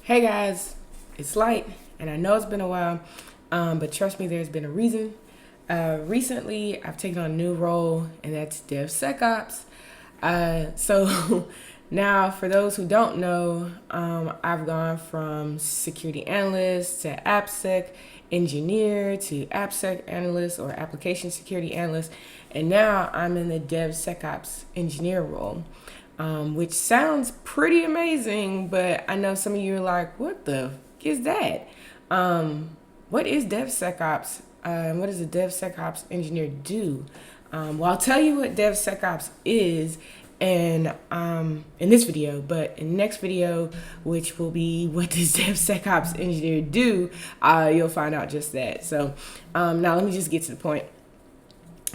Hey guys, it's Light, and I know it's been a while, but trust me, there's been a reason. Recently, I've taken on a new role, and that's DevSecOps. So now, for those who don't know, I've gone from security analyst to AppSec engineer to AppSec analyst or application security analyst, and now I'm in the DevSecOps engineer role. Which sounds pretty amazing, but I know some of you are like, what the f is that? What is DevSecOps? What does a DevSecOps engineer do? Well, I'll tell you what DevSecOps is in this video, but in the next video, which will be what does DevSecOps engineer do, you'll find out just that. So now let me just get to the point.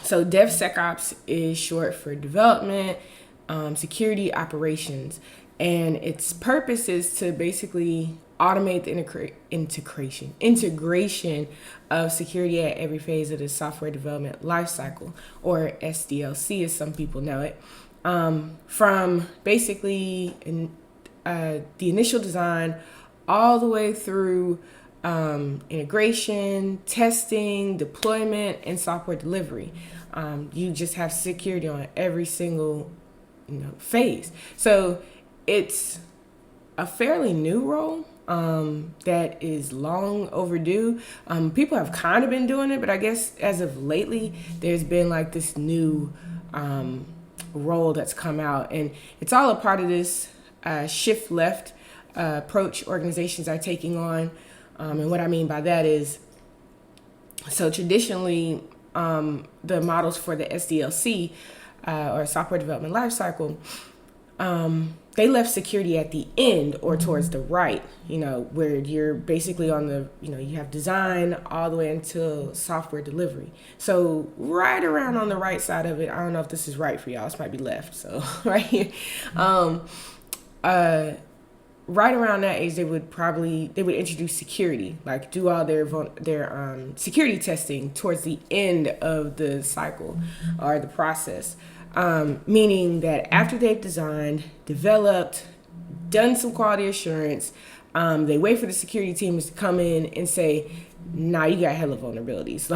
So DevSecOps is short for development, security operations, and its purpose is to basically automate the integration of security at every phase of the software development lifecycle, or SDLC as some people know it, from basically the initial design all the way through integration, testing, deployment, and software delivery. You just have security on every single phase. So it's a fairly new role that is long overdue. People have kind of been doing it, but I guess as of lately, there's been like this new role that's come out, and it's all a part of this shift left approach organizations are taking on. And what I mean by that is, so traditionally, the models for the SDLC or software development lifecycle, they left security at the end or towards the right, where you're basically on the, you have design all the way until software delivery. So right around on the right side of it, I don't know if this is right for y'all, this might be left. So right here, right around that age, they would introduce security, like do all their security testing towards the end of the cycle or the process. Meaning that after they've designed, developed, done some quality assurance, they wait for the security teams to come in and say, nah, you got hella vulnerabilities,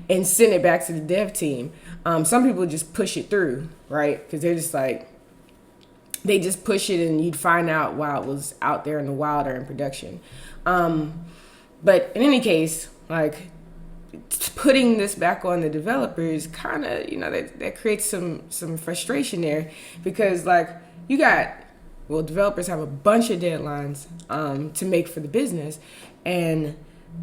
and send it back to the dev team. Some people just push it through, right? Because they're just like, they just push it and you'd find out while it was out there in the wild or in production. But in any case, putting this back on the developers kind of, that creates some frustration there, because developers have a bunch of deadlines to make for the business, and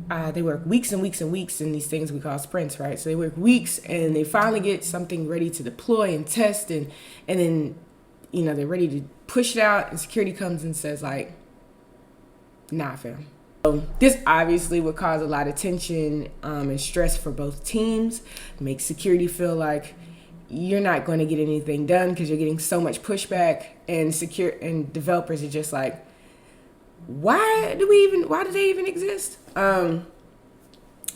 they work weeks and weeks and weeks in these things we call sprints, right? So they work weeks and they finally get something ready to deploy and test, and then they're ready to push it out, and security comes and says nah, fam. So this obviously would cause a lot of tension and stress for both teams, make security feel like you're not going to get anything done because you're getting so much pushback, and developers are just like, why do they even exist?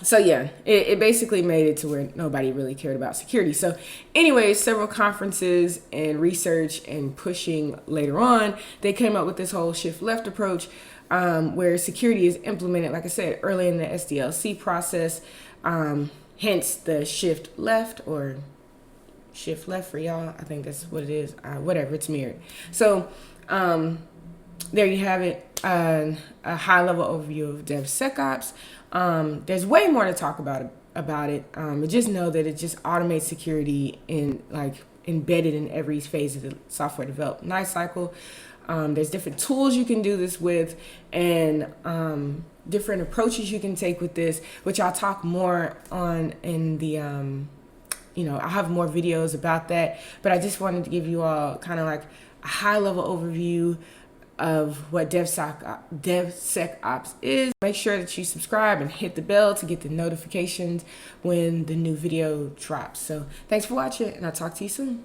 So yeah, it basically made it to where nobody really cared about security. So anyways, several conferences and research and pushing later on, they came up with this whole shift left approach, where security is implemented, like I said, early in the SDLC process, hence the shift left, or shift left for y'all. I think that's what it is. Whatever, it's mirrored. So there you have it, a high-level overview of DevSecOps. There's way more to talk about it, but just know that it just automates security embedded in every phase of the software development lifecycle. There's different tools you can do this with, and different approaches you can take with this, which I'll talk more on in the, I'll have more videos about that, but I just wanted to give you all kind of like a high-level overview of what DevSecOps is. Make sure that you subscribe and hit the bell to get the notifications when the new video drops. So thanks for watching, and I'll talk to you soon.